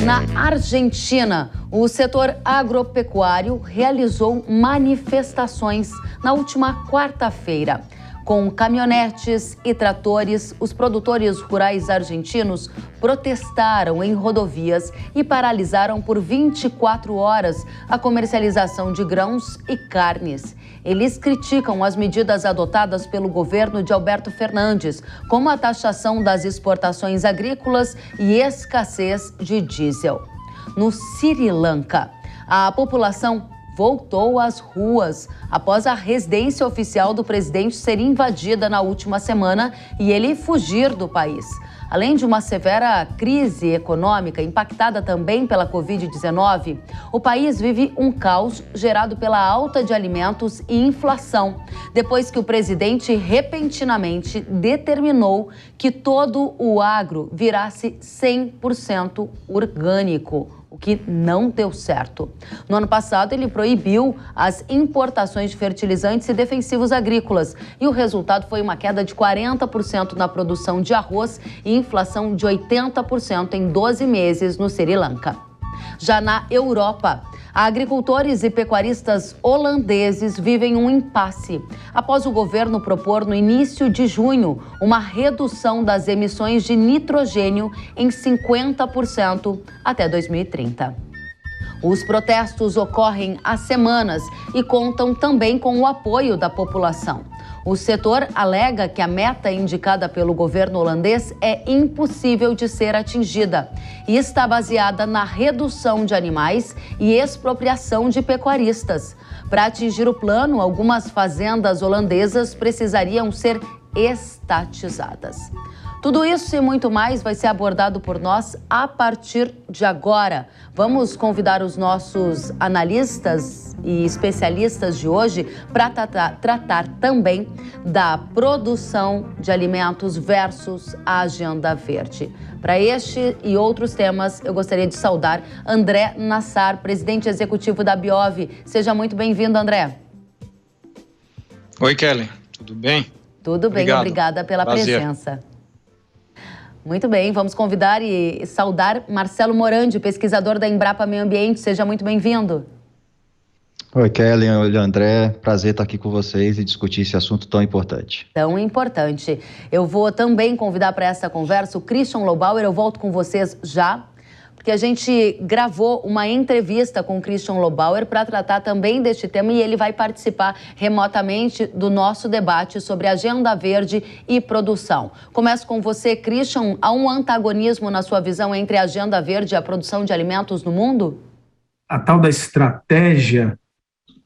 Na Argentina, o setor agropecuário realizou manifestações na última quarta-feira. Com caminhonetes e tratores, os produtores rurais argentinos protestaram em rodovias e paralisaram por 24 horas a comercialização de grãos e carnes. Eles criticam as medidas adotadas pelo governo de Alberto Fernandes, como a taxação das exportações agrícolas e escassez de diesel. No Sri Lanka, a população voltou às ruas após a residência oficial do presidente ser invadida na última semana e ele fugir do país. Além de uma severa crise econômica impactada também pela Covid-19, o país vive um caos gerado pela alta de alimentos e inflação, depois que o presidente repentinamente determinou que todo o agro virasse 100% orgânico, o que não deu certo. No ano passado, ele proibiu as importações de fertilizantes e defensivos agrícolas e o resultado foi uma queda de 40% na produção de arroz e inflação de 80% em 12 meses no Sri Lanka. Já na Europa, agricultores e pecuaristas holandeses vivem um impasse após o governo propor no início de junho uma redução das emissões de nitrogênio em 50% até 2030. Os protestos ocorrem há semanas e contam também com o apoio da população. O setor alega que a meta indicada pelo governo holandês é impossível de ser atingida e está baseada na redução de animais e expropriação de pecuaristas. Para atingir o plano, algumas fazendas holandesas precisariam ser estatizadas. Tudo isso e muito mais vai ser abordado por nós a partir de agora. Vamos convidar os nossos analistas e especialistas de hoje para tratar também da produção de alimentos versus a agenda verde. Para este e outros temas, eu gostaria de saudar André Nassar, presidente executivo da Biov. Seja muito bem-vindo, André. Oi, Kelly. Tudo bem? Tudo bem, Obrigado. Obrigada pela presença. Muito bem, vamos convidar e saudar Marcelo Morandi, pesquisador da Embrapa Meio Ambiente. Seja muito bem-vindo. Oi, Kelly, oi, André. Prazer estar aqui com vocês e discutir esse assunto tão importante. Tão importante. Eu vou também convidar para essa conversa o Christian Lobauer. Eu volto com vocês já, porque a gente gravou uma entrevista com o Christian Lobauer para tratar também deste tema e ele vai participar remotamente do nosso debate sobre agenda verde e produção. Começo com você, Christian. Há um antagonismo, na sua visão, entre a agenda verde e a produção de alimentos no mundo? A tal da estratégia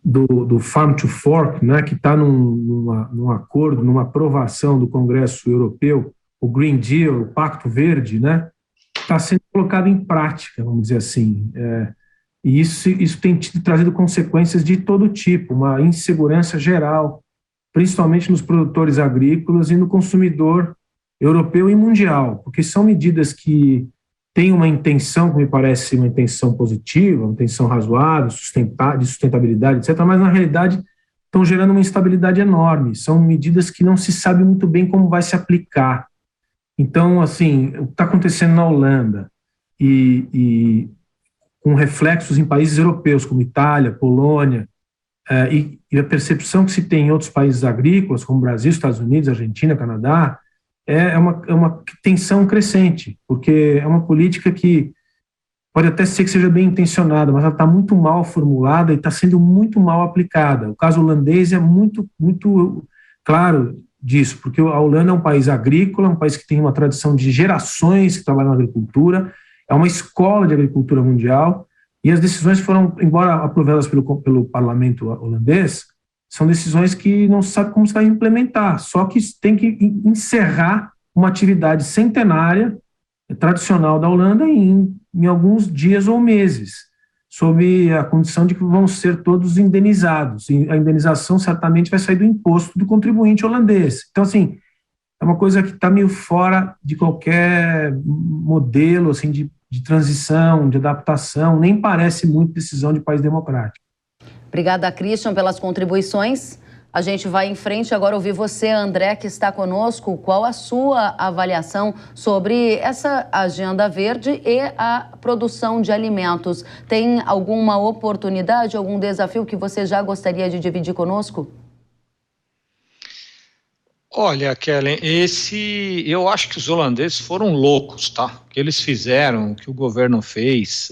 do Farm to Fork, né, que está num acordo, numa aprovação do Congresso Europeu, o Green Deal, o Pacto Verde, né, está sendo colocado em prática, vamos dizer assim. E isso tem trazido consequências de todo tipo, uma insegurança geral, principalmente nos produtores agrícolas e no consumidor europeu e mundial, porque são medidas que têm uma intenção, que me parece uma intenção positiva, uma intenção razoável, de sustentabilidade, etc., mas na realidade estão gerando uma instabilidade enorme. São medidas que não se sabe muito bem como vai se aplicar. Então, assim, o que está acontecendo na Holanda e com reflexos em países europeus como Itália, Polônia, e a percepção que se tem em outros países agrícolas, como Brasil, Estados Unidos, Argentina, Canadá, é uma tensão crescente, porque é uma política que pode até ser que seja bem intencionada, mas ela está muito mal formulada e está sendo muito mal aplicada. O caso holandês é muito, muito claro disso, porque a Holanda é um país agrícola, um país que tem uma tradição de gerações que trabalham na agricultura, é uma escola de agricultura mundial, e as decisões foram, embora aprovadas pelo parlamento holandês, são decisões que não se sabe como se vai implementar, só que tem que encerrar uma atividade centenária, tradicional da Holanda, em alguns dias ou meses, sob a condição de que vão ser todos indenizados. E a indenização certamente vai sair do imposto do contribuinte holandês. Então, assim, é uma coisa que está meio fora de qualquer modelo assim, de transição, de adaptação, nem parece muito decisão de país democrático. Obrigada, Christian, pelas contribuições. A gente vai em frente agora ouvir você, André, que está conosco. Qual a sua avaliação sobre essa agenda verde e a produção de alimentos? Tem alguma oportunidade, algum desafio que você já gostaria de dividir conosco? Olha, Kellen, eu acho que os holandeses foram loucos, tá? O que eles fizeram, o que o governo fez,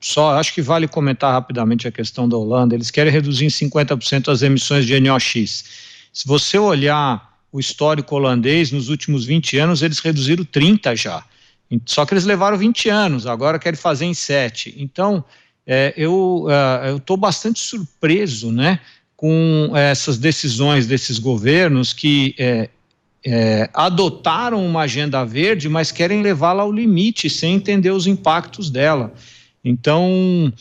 só acho que vale comentar rapidamente a questão da Holanda. Eles querem reduzir em 50% as emissões de NOx. Se você olhar o histórico holandês, nos últimos 20 anos, eles reduziram 30 já. Só que eles levaram 20 anos, agora querem fazer em 7. Então, eu estou bastante surpreso, né, com essas decisões desses governos que adotaram uma agenda verde, mas querem levá-la ao limite, sem entender os impactos dela. Então,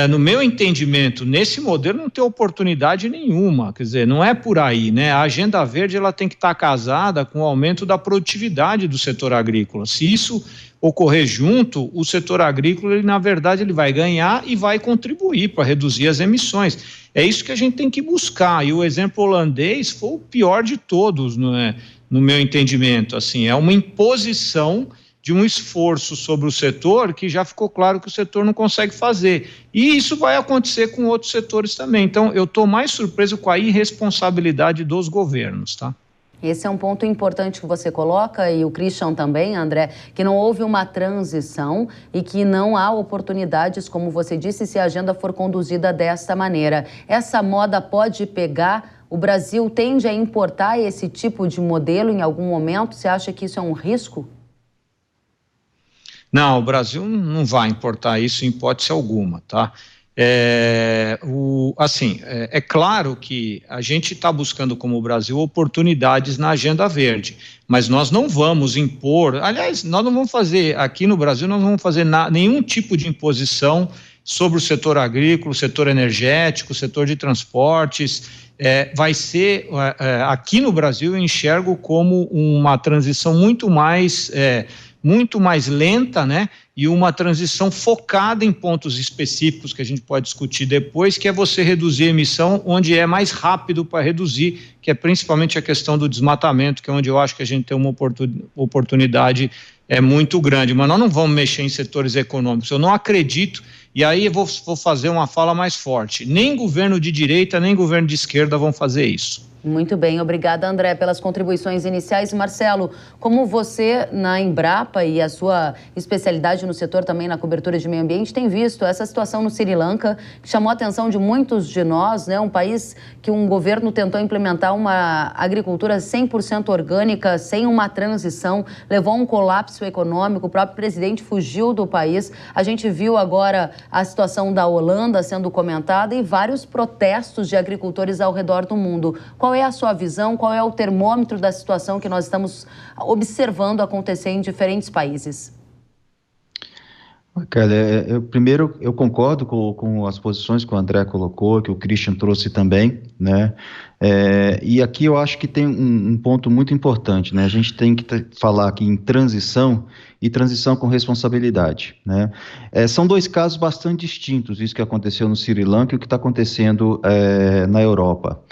no meu entendimento, nesse modelo não tem oportunidade nenhuma, quer dizer, não é por aí, né? A agenda verde ela tem que estar casada com o aumento da produtividade do setor agrícola. Se isso ocorrer junto, o setor agrícola, ele, na verdade, ele vai ganhar e vai contribuir para reduzir as emissões. É isso que a gente tem que buscar, e o exemplo holandês foi o pior de todos, no meu entendimento. Assim, é uma imposição de um esforço sobre o setor que já ficou claro que o setor não consegue fazer. E isso vai acontecer com outros setores também. Então, eu estou mais surpreso com a irresponsabilidade dos governos, tá? Esse é um ponto importante que você coloca, e o Christian também, André, que não houve uma transição e que não há oportunidades, como você disse, se a agenda for conduzida desta maneira. Essa moda pode pegar? O Brasil tende a importar esse tipo de modelo em algum momento? Você acha que isso é um risco? Não, o Brasil não vai importar isso em hipótese alguma, tá? É claro que a gente está buscando, como o Brasil, oportunidades na agenda verde, mas nós não vamos impor, aliás, nós não vamos fazer, aqui no Brasil, nós não vamos fazer nenhum tipo de imposição sobre o setor agrícola, o setor energético, o setor de transportes. Vai ser, aqui no Brasil, eu enxergo como uma transição muito mais lenta, né? E uma transição focada em pontos específicos que a gente pode discutir depois, que é você reduzir a emissão onde é mais rápido para reduzir, que é principalmente a questão do desmatamento, que é onde eu acho que a gente tem uma oportunidade muito grande. Mas nós não vamos mexer em setores econômicos, eu não acredito, e aí eu vou fazer uma fala mais forte. Nem governo de direita, nem governo de esquerda vão fazer isso. Muito bem, obrigada, André, pelas contribuições iniciais. Marcelo, como você na Embrapa e a sua especialidade no setor também na cobertura de meio ambiente tem visto essa situação no Sri Lanka, que chamou a atenção de muitos de nós, né? Um país que um governo tentou implementar uma agricultura 100% orgânica, sem uma transição, levou a um colapso econômico, o próprio presidente fugiu do país. A gente viu agora a situação da Holanda sendo comentada e vários protestos de agricultores ao redor do mundo. Qual é a sua visão? Qual é o termômetro da situação que nós estamos observando acontecer em diferentes países? Kelly, primeiro eu concordo com as posições que o André colocou, que o Christian trouxe também, né? E aqui eu acho que tem um ponto muito importante, né? A gente tem que falar aqui em transição e transição com responsabilidade, né? São dois casos bastante distintos, isso que aconteceu no Sri Lanka e o que está acontecendo na Europa.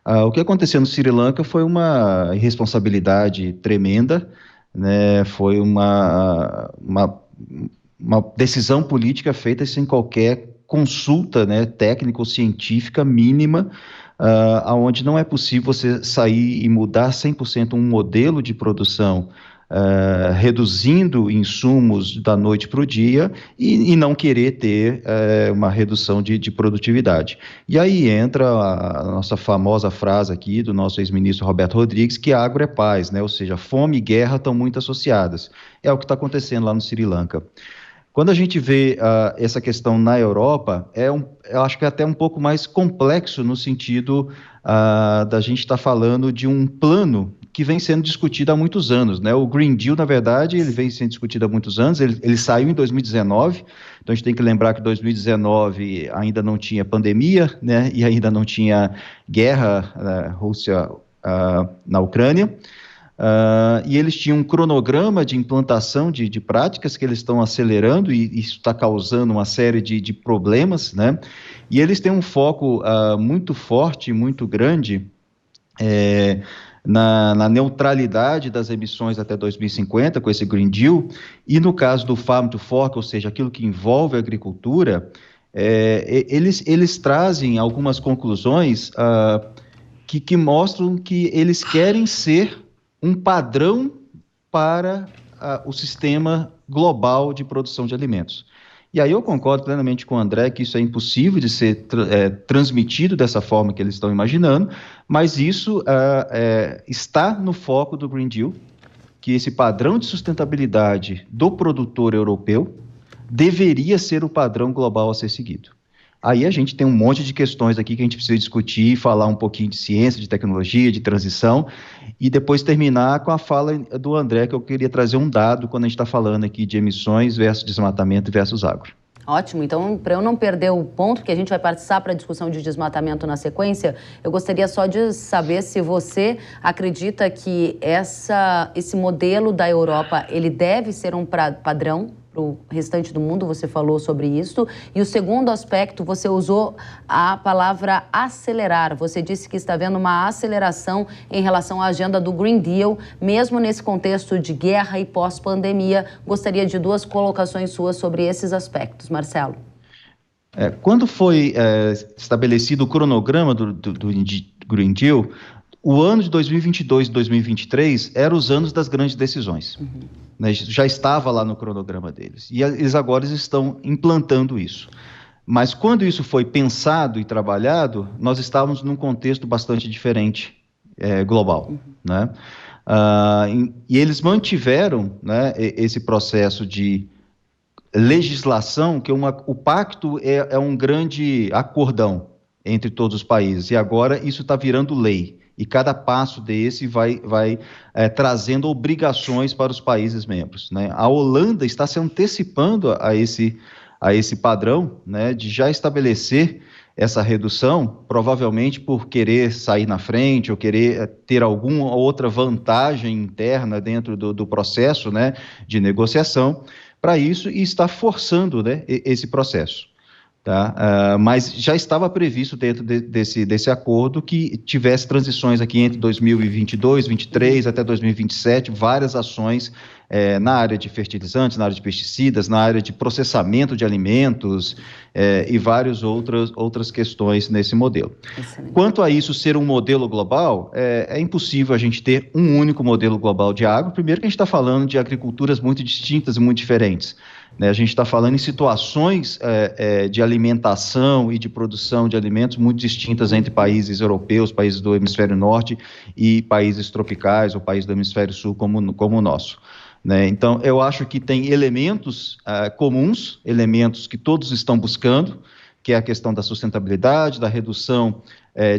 O que aconteceu no Sri Lanka foi uma irresponsabilidade tremenda, né? Foi uma decisão política feita sem qualquer consulta, né, técnica ou científica mínima, onde não é possível você sair e mudar 100% um modelo de produção, reduzindo insumos da noite para o dia e não querer ter uma redução de produtividade. E aí entra a nossa famosa frase aqui do nosso ex-ministro Roberto Rodrigues, que agro é paz, né? Ou seja, fome e guerra estão muito associadas. É o que está acontecendo lá no Sri Lanka. Quando a gente vê essa questão na Europa, eu acho que é até um pouco mais complexo no sentido da gente estar falando de um plano que vem sendo discutido há muitos anos, né? O Green Deal, na verdade, ele vem sendo discutido há muitos anos, ele saiu em 2019, então a gente tem que lembrar que em 2019 ainda não tinha pandemia, né? E ainda não tinha guerra Rússia na Ucrânia. E eles tinham um cronograma de implantação de práticas que eles estão acelerando, e isso está causando uma série de problemas, né? E eles têm um foco muito forte, muito grande, na neutralidade das emissões até 2050, com esse Green Deal, e no caso do Farm to Fork, ou seja, aquilo que envolve a agricultura, eles trazem algumas conclusões que mostram que eles querem ser um padrão para o sistema global de produção de alimentos. E aí eu concordo plenamente com o André que isso é impossível de ser transmitido dessa forma que eles estão imaginando, mas isso está no foco do Green Deal, que esse padrão de sustentabilidade do produtor europeu deveria ser o padrão global a ser seguido. Aí a gente tem um monte de questões aqui que a gente precisa discutir, falar um pouquinho de ciência, de tecnologia, de transição, e depois terminar com a fala do André, que eu queria trazer um dado quando a gente está falando aqui de emissões versus desmatamento versus agro. Ótimo, então para eu não perder o ponto, que a gente vai participar para a discussão de desmatamento na sequência, eu gostaria só de saber se você acredita que esse modelo da Europa, ele deve ser um padrão para o restante do mundo, você falou sobre isso. E o segundo aspecto, você usou a palavra acelerar. Você disse que está havendo uma aceleração em relação à agenda do Green Deal, mesmo nesse contexto de guerra e pós-pandemia. Gostaria de 2 colocações suas sobre esses aspectos. Marcelo. Quando foi estabelecido o cronograma do Green Deal, o ano de 2022 e 2023 eram os anos das grandes decisões. Né? Já estava lá no cronograma deles. E eles agora estão implantando isso. Mas quando isso foi pensado e trabalhado, nós estávamos num contexto bastante diferente, global. Né? E eles mantiveram, né, esse processo de legislação, que o pacto é um grande acordão entre todos os países. E agora isso está virando lei. E cada passo desse vai trazendo obrigações para os países membros. Né? A Holanda está se antecipando a esse padrão, né, de já estabelecer essa redução, provavelmente por querer sair na frente ou querer ter alguma outra vantagem interna dentro do processo, né, de negociação para isso, e está forçando, né, esse processo. Tá? Mas já estava previsto dentro desse acordo que tivesse transições aqui entre 2022, 2023 até 2027, várias ações na área de fertilizantes, na área de pesticidas, na área de processamento de alimentos e várias outras questões nesse modelo. Excelente. Quanto a isso ser um modelo global, é impossível a gente ter um único modelo global de agro. Primeiro que a gente está falando de agriculturas muito distintas e muito diferentes. Né? A gente está falando em situações de alimentação e de produção de alimentos muito distintas entre países europeus, países do hemisfério norte e países tropicais ou países do hemisfério sul como o nosso. Né? Então, eu acho que tem elementos comuns, elementos que todos estão buscando, que é a questão da sustentabilidade, da redução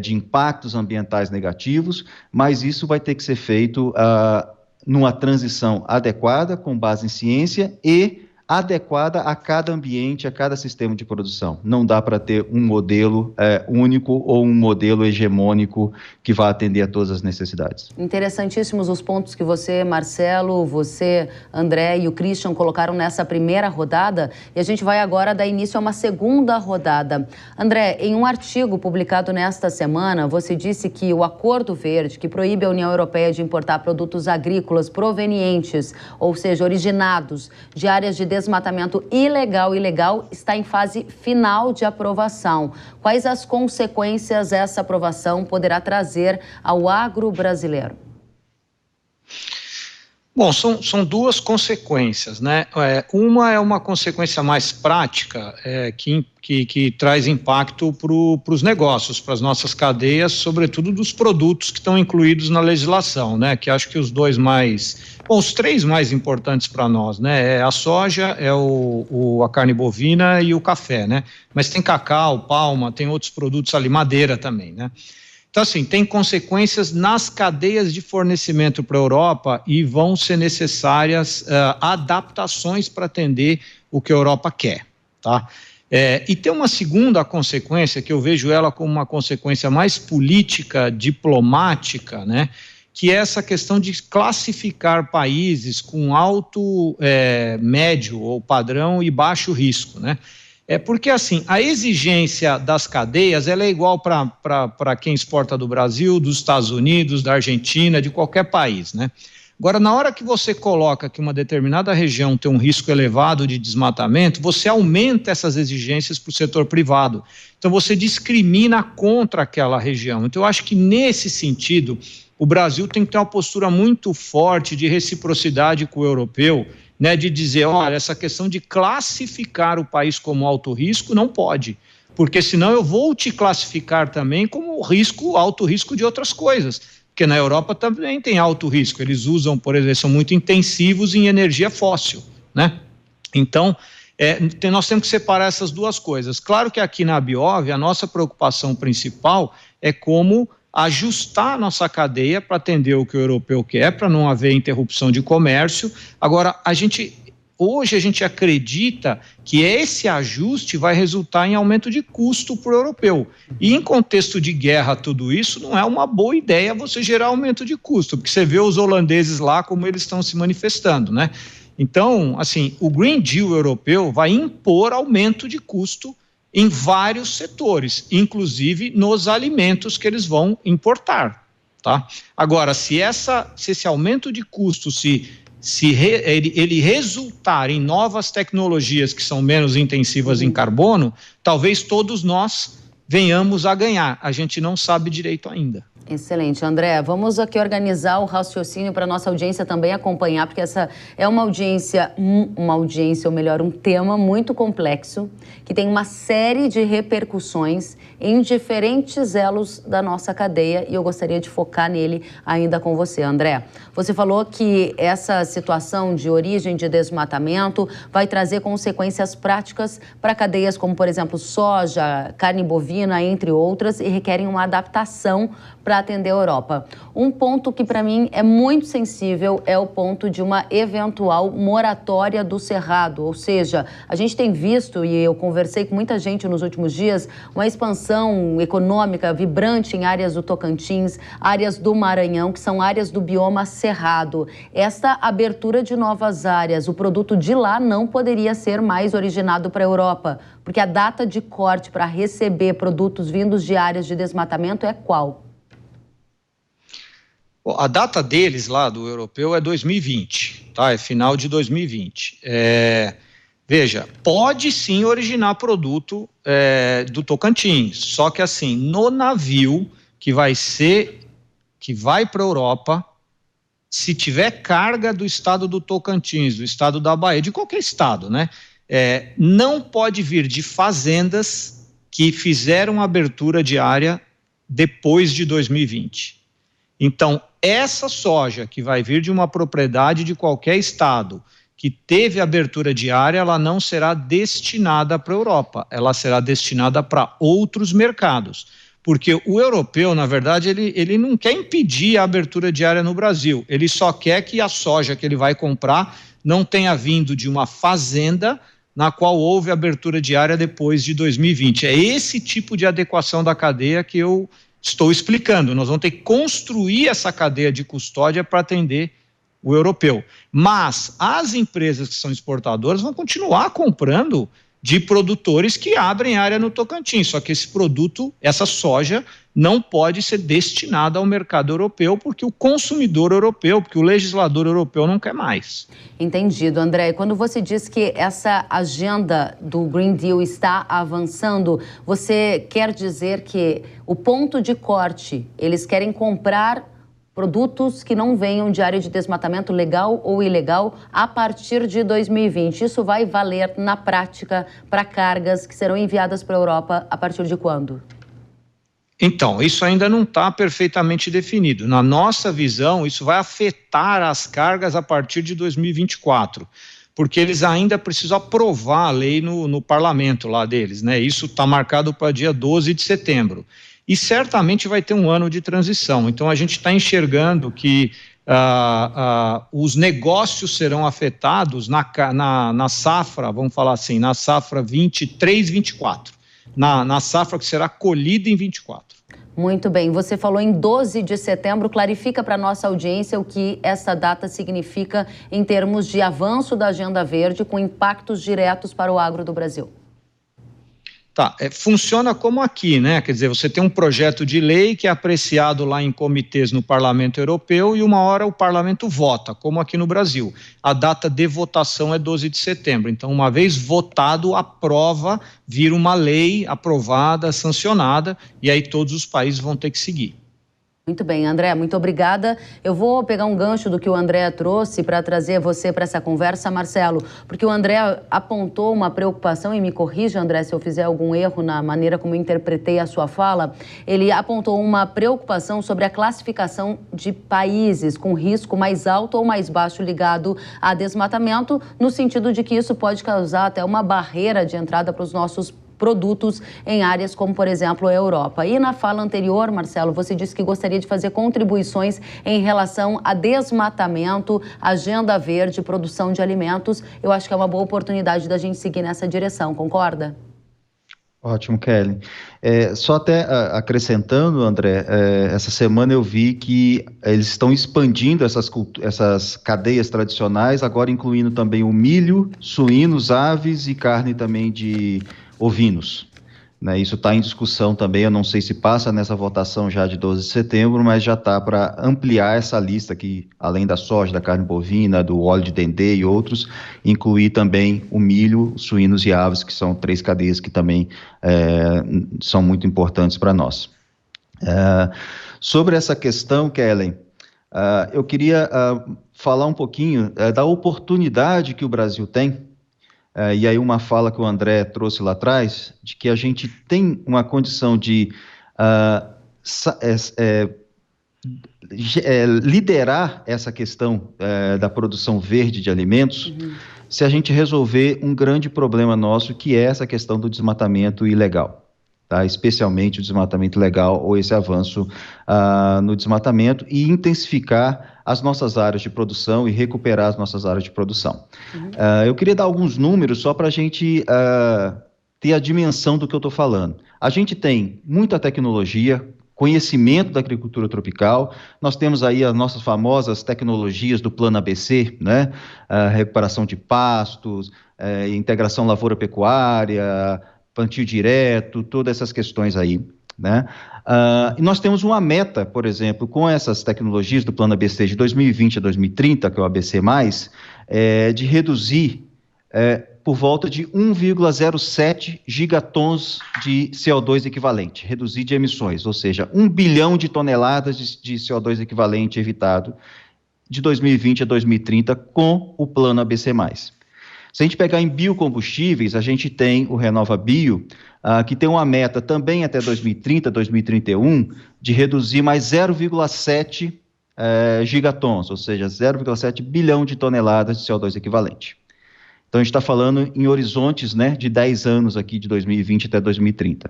de impactos ambientais negativos, mas isso vai ter que ser feito numa transição adequada, com base em ciência e adequada a cada ambiente, a cada sistema de produção. Não dá para ter um modelo único ou um modelo hegemônico que vá atender a todas as necessidades. Interessantíssimos os pontos que você, Marcelo, você, André e o Christian colocaram nessa primeira rodada, e a gente vai agora dar início a uma segunda rodada. André, em um artigo publicado nesta semana, você disse que o Acordo Verde, que proíbe a União Europeia de importar produtos agrícolas provenientes, ou seja, originados de áreas de desmatamento ilegal, está em fase final de aprovação. Quais as consequências essa aprovação poderá trazer ao agro brasileiro? Bom, são 2 consequências, né? Uma é uma consequência mais prática, que traz impacto para os negócios, para as nossas cadeias, sobretudo dos produtos que estão incluídos na legislação, né? Que acho que os 3 mais importantes para nós, né? É a soja, a carne bovina e o café, né? Mas tem cacau, palma, tem outros produtos ali, madeira também, né? Então, assim, tem consequências nas cadeias de fornecimento para a Europa e vão ser necessárias adaptações para atender o que a Europa quer, tá? E tem uma segunda consequência, que eu vejo ela como uma consequência mais política, diplomática, né? que é essa questão de classificar países com alto, médio ou padrão e baixo risco, né? Porque, assim, a exigência das cadeias, ela é igual para quem exporta do Brasil, dos Estados Unidos, da Argentina, de qualquer país, né? Agora, na hora que você coloca que uma determinada região tem um risco elevado de desmatamento, você aumenta essas exigências para o setor privado. Então, você discrimina contra aquela região. Então, eu acho que, nesse sentido, o Brasil tem que ter uma postura muito forte de reciprocidade com o europeu, né, de dizer, olha, essa questão de classificar o país como alto risco não pode, porque senão eu vou te classificar também como alto risco de outras coisas, porque na Europa também tem alto risco, eles usam, por exemplo, são muito intensivos em energia fóssil, né? Então, nós temos que separar essas duas coisas. Claro que aqui na Biov, a nossa preocupação principal é como ajustar a nossa cadeia para atender o que o europeu quer, para não haver interrupção de comércio. Agora, hoje a gente acredita que esse ajuste vai resultar em aumento de custo para o europeu. E em contexto de guerra, tudo isso, não é uma boa ideia você gerar aumento de custo, porque você vê os holandeses lá como eles estão se manifestando, né? Então, assim, o Green Deal europeu vai impor aumento de custo em vários setores, inclusive nos alimentos que eles vão importar, tá? Agora, se esse aumento de custo, ele resultar em novas tecnologias que são menos intensivas em carbono, talvez todos nós venhamos a ganhar. A gente não sabe direito ainda. Excelente, André. Vamos aqui organizar o raciocínio para a nossa audiência também acompanhar, porque essa é uma audiência, ou melhor, um tema muito complexo, que tem uma série de repercussões em diferentes elos da nossa cadeia, e eu gostaria de focar nele ainda com você, André. Você falou que essa situação de origem de desmatamento vai trazer consequências práticas para cadeias como, por exemplo, soja, carne bovina, entre outras, e requerem uma adaptação para atender a Europa. Um ponto que para mim é muito sensível é o ponto de uma eventual moratória do Cerrado, ou seja, a gente tem visto, e eu conversei com muita gente nos últimos dias, uma expansão econômica vibrante em áreas do Tocantins, áreas do Maranhão, que são áreas do bioma Cerrado. Esta abertura de novas áreas, o produto de lá não poderia ser mais originado para a Europa, porque a data de corte para receber produtos vindos de áreas de desmatamento é qual? A data deles lá, do europeu, é 2020, tá? É final de 2020. Veja, pode sim originar produto do Tocantins, só que assim, no navio que vai para a Europa, se tiver carga do estado do Tocantins, do estado da Bahia, de qualquer estado, né? Não pode vir de fazendas que fizeram abertura de área depois de 2020. Então, essa soja que vai vir de uma propriedade de qualquer estado que teve abertura de área, ela não será destinada para a Europa, ela será destinada para outros mercados. Porque o europeu, na verdade, ele não quer impedir a abertura de área no Brasil, ele só quer que a soja que ele vai comprar não tenha vindo de uma fazenda na qual houve abertura de área depois de 2020. É esse tipo de adequação da cadeia que eu estou explicando. Nós vamos ter que construir essa cadeia de custódia para atender o europeu. Mas as empresas que são exportadoras vão continuar comprando de produtores que abrem área no Tocantins, só que esse produto, essa soja, não pode ser destinada ao mercado europeu, porque o consumidor europeu, porque o legislador europeu não quer mais. Entendido, André. E quando você diz que essa agenda do Green Deal está avançando, você quer dizer que o ponto de corte, eles querem comprar produtos que não venham de área de desmatamento legal ou ilegal a partir de 2020. Isso vai valer na prática para cargas que serão enviadas para a Europa a partir de quando? Então, isso ainda não está perfeitamente definido. Na nossa visão, isso vai afetar as cargas a partir de 2024, porque eles ainda precisam aprovar a lei no parlamento lá deles, né? Isso está marcado para dia 12 de setembro. E certamente vai ter um ano de transição. Então, a gente está enxergando que os negócios serão afetados na safra, vamos falar assim, na safra 23, 24. Na safra que será colhida em 24. Muito bem, você falou em 12 de setembro, clarifica para a nossa audiência o que essa data significa em termos de avanço da Agenda Verde com impactos diretos para o agro do Brasil. Tá, funciona como aqui, né? Quer dizer, você tem um projeto de lei que é apreciado lá em comitês no Parlamento Europeu e uma hora o Parlamento vota, como aqui no Brasil. A data de votação é 12 de setembro. Então, uma vez votado, aprova, vira uma lei aprovada, sancionada, e aí todos os países vão ter que seguir. Muito bem, André, muito obrigada. Eu vou pegar um gancho do que o André trouxe para trazer você para essa conversa, Marcelo, porque o André apontou uma preocupação, e me corrija, André, se eu fizer algum erro na maneira como eu interpretei a sua fala, ele apontou uma preocupação sobre a classificação de países com risco mais alto ou mais baixo ligado a desmatamento, no sentido de que isso pode causar até uma barreira de entrada para os nossos produtos em áreas como, por exemplo, a Europa. E na fala anterior, Marcelo, você disse que gostaria de fazer contribuições em relação a desmatamento, agenda verde, produção de alimentos. Eu acho que é uma boa oportunidade da gente seguir nessa direção, concorda? Ótimo, Kelly. Só até acrescentando, André, essa semana eu vi que eles estão expandindo essas cadeias tradicionais, agora incluindo também o milho, suínos, aves e carne também de ovinos, né? Isso está em discussão também, eu não sei se passa nessa votação já de 12 de setembro, mas já está para ampliar essa lista que, além da soja, da carne bovina, do óleo de dendê e outros, incluir também o milho, os suínos e aves, que são 3 cadeias que também são muito importantes para nós. Sobre essa questão, Kellen, eu queria falar um pouquinho da oportunidade que o Brasil tem. E aí uma fala que o André trouxe lá atrás, de que a gente tem uma condição de liderar essa questão da produção verde de alimentos, se a gente resolver um grande problema nosso, que é essa questão do desmatamento ilegal. Tá? Especialmente o desmatamento ilegal ou esse avanço no desmatamento e intensificar as nossas áreas de produção e recuperar as nossas áreas de produção. Eu queria dar alguns números só para a gente ter a dimensão do que eu estou falando. A gente tem muita tecnologia, conhecimento da agricultura tropical, nós temos aí as nossas famosas tecnologias do Plano ABC, né? Recuperação de pastos, integração lavoura-pecuária, plantio direto, todas essas questões aí, né? E nós temos uma meta, por exemplo, com essas tecnologias do Plano ABC de 2020 a 2030, que é o ABC+, de reduzir por volta de 1,07 gigatons de CO2 equivalente, reduzir de emissões, ou seja, 1 bilhão de toneladas de CO2 equivalente evitado de 2020 a 2030 com o Plano ABC+. Se a gente pegar em biocombustíveis, a gente tem o RenovaBio, que tem uma meta também até 2030, 2031, de reduzir mais 0,7 gigatons, ou seja, 0,7 bilhão de toneladas de CO2 equivalente. Então, a gente está falando em horizontes, né, de 10 anos aqui, de 2020 até 2030.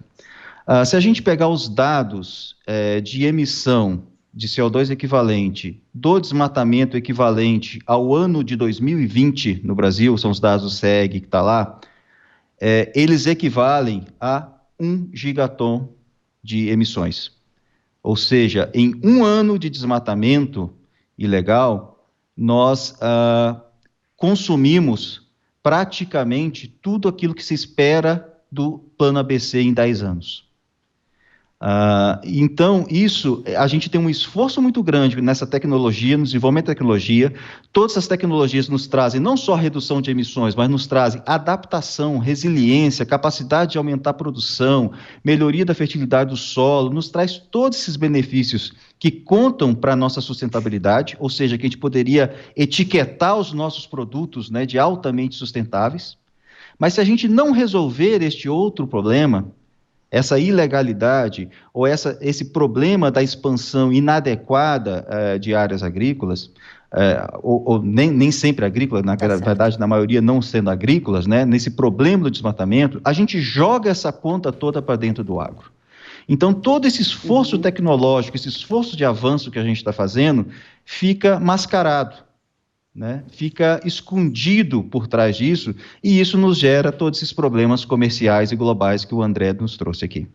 Se a gente pegar os dados de emissão de CO2 equivalente do desmatamento equivalente ao ano de 2020 no Brasil, são os dados do CEG que está lá, eles equivalem a 1 gigaton de emissões. Ou seja, em um ano de desmatamento ilegal, nós consumimos praticamente tudo aquilo que se espera do Plano ABC em 10 anos. Então, a gente tem um esforço muito grande nessa tecnologia, no desenvolvimento da tecnologia. Todas as tecnologias nos trazem não só redução de emissões, mas nos trazem adaptação, resiliência, capacidade de aumentar a produção, melhoria da fertilidade do solo, nos traz todos esses benefícios que contam para a nossa sustentabilidade, ou seja, que a gente poderia etiquetar os nossos produtos, né, de altamente sustentáveis. Mas se a gente não resolver este outro problema, essa ilegalidade ou esse problema da expansão inadequada de áreas agrícolas, ou nem sempre agrícolas, na verdade, na maioria não sendo agrícolas, né, nesse problema do desmatamento, a gente joga essa conta toda para dentro do agro. Então, todo esse esforço tecnológico, esse esforço de avanço que a gente está fazendo, fica mascarado, né? Fica escondido por trás disso, e isso nos gera todos esses problemas comerciais e globais que o André nos trouxe aqui.